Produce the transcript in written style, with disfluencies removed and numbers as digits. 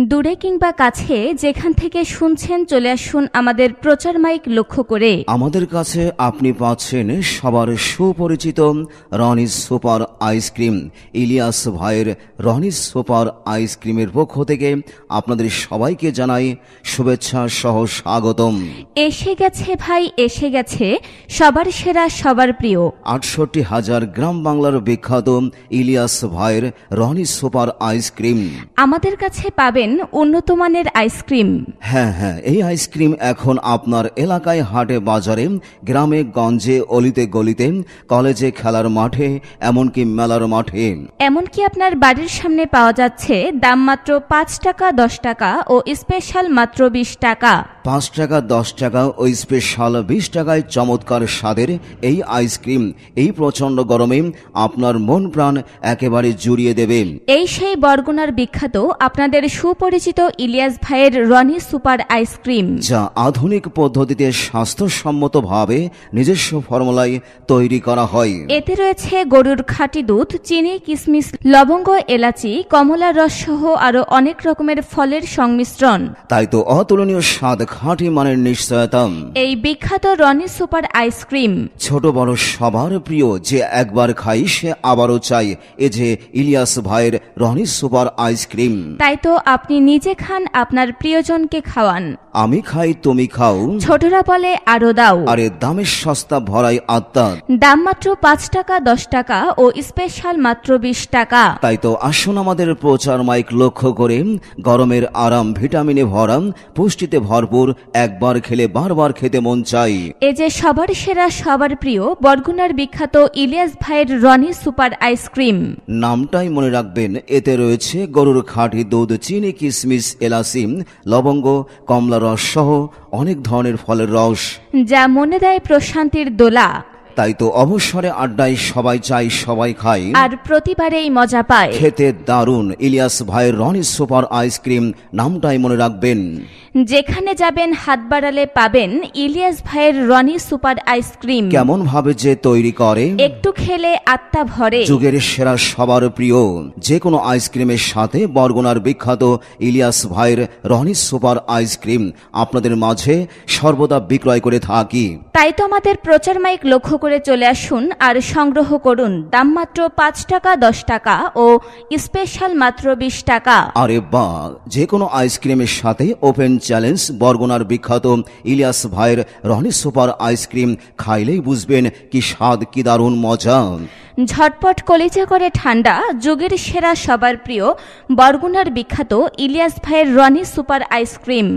দূরে কিংবা কাছে যেখান থেকে শুনছেন চলে আসুন আমাদের প্রচার মাইক লক্ষ্য করে। আমাদের কাছে আপনি পাচ্ছেন সবার সুপরিচিত রনিস সুপার আইসক্রিম। ইলিয়াস ভাইয়ের রনিস সুপার আইসক্রিমের পক্ষ থেকে আপনাদের সবাইকে জানাই শুভেচ্ছা সহ স্বাগতম। এসে গেছে ভাই, এসে গেছে সবার সেরা সবার প্রিয় ৬৮,০০০ গ্রাম বাংলার বিখ্যাত ইলিয়াস ভাইয়ের রনিস সুপার আইসক্রিম। আমাদের কাছে পাবেন উন্নত মানের আইসক্রিম। হ্যাঁ, এই আইসক্রিম এখন আপনার এলাকায়, হাটে বাজারে, গ্রামে গঞ্জে, অলিতে গলিতে, কলেজে, খেলার মাঠে, এমনকি মেলার মাঠে, এমনকি আপনার বাড়ির সামনে পাওয়া যাচ্ছে। দাম মাত্র ৫ টাকা, ১০ টাকা ও স্পেশাল মাত্র ২০ টাকা। ৫ টাকা, ১০ টাকা ও স্পেশাল ২০ টাকায় চমৎকার স্বাদের এই আইসক্রিম এই প্রচন্ড গরমে আপনার মন প্রাণ একেবারে জুড়িয়ে দেবে। এই সেই বরগুনার বিখ্যাত আপনাদের সুপরিচিত ইলিয়াস ভাইয়ের রনি সুপার আইসক্রিম, যা আধুনিক পদ্ধতিতে স্বাস্থ্যসম্মতভাবে নিজস্ব ফর্মুলায় তৈরি করা হয়। এতে রয়েছে গরুর খাঁটি দুধ, চিনি, কিশমিশ, লবঙ্গ, এলাচি, কমলার রস সহ আরো অনেক রকমের ফলের সংমিশ্রণ। তাই তো অতুলনীয় স্বাদ, খাঁটি মানের নিশ্চয়তা। এই বিখ্যাত রনি সুপার আইসক্রিম ছোট বড় সবার প্রিয়, যে একবার খাই সে আবারও চাই। এ যে ইলিয়াস ভাইয়ের রনি সুপার আইসক্রিম। তাই তো আপনি নিজে খান, আপনার প্রিয়জনকে খাওয়ান। আমি খাই তুমি খাও, ছোটরা বলে আরো দাও। আরে দামের সস্তা ভরাই আত্মা। দাম মাত্র ৫ টাকা, ১০ টাকা ও স্পেশাল মাত্র ২০ টাকা। তাই তো আসুন আমাদের প্রচার মাইক লক্ষ্য করে গরমের আরাম, ভিটামিনে ভরা, পুষ্টিতে ভরপুর, একবার খেলে বারবার খেতে মন চাই। এ যে সবার সেরা সবার প্রিয় বরগুনার বিখ্যাত ইলিয়াস ভাইয়ের রনি সুপার আইসক্রিম। নামটাই মনে রাখবেন, এতে রয়েছে গরুর খাঁটি দুধ, চিনি, কিশমিশ, এলাচি, লবঙ্গ, কমলা রস সহ অনেক ধরনের ফলের রস, যা মনে দেয় প্রশান্তির দোলা। তাই তো অবসরে আড্ডায় সবাই চাই, সবাই খায়, আর প্রতিবারেই মজা পায়। খেতে দারুণ ইলিয়াস ভাইয়ের রনি সুপার আইসক্রিম, নামটাই মনে রাখবেন। যেখানে যাবেন হাত বাড়ালে পাবেন ইলিয়াস ভাইয়ের রনি সুপার আইসক্রিম। কেমন ভাবে যে তৈরি করে, একটু খেলে আত্মা ভরে। যুগের সেরা সবার প্রিয় যে কোনো আইসক্রিমের সাথে বরগুনার বিখ্যাত ইলিয়াস ভাইয়ের রনি সুপার আইসক্রিম আপনাদের মাঝে সর্বদা বিক্রয় করে থাকি। তাই তো আমাদের প্রচার মাইক লক্ষ্য করে চলে আসুন আর সংগ্রহ করুন। দাম মাত্র ৫ টাকা, ১০ টাকা ও স্পেশাল মাত্র ২০ টাকা। আরে বাহ, যে কোনো আইসক্রিমের সাথে ওপেন চ্যালেঞ্জ বরগুনার বিখ্যাত ইলিয়াস ভাইয়ের রনি সুপার আইসক্রিম। খাইলেই বুঝবেন কি স্বাদ, কি দারুণ মজা। ঝটপট কলিজা করে ঠান্ডা, যুগের সেরা সবার প্রিয় বরগুনার বিখ্যাত ইলিয়াস ভাইয়ের রনি সুপার আইসক্রিম।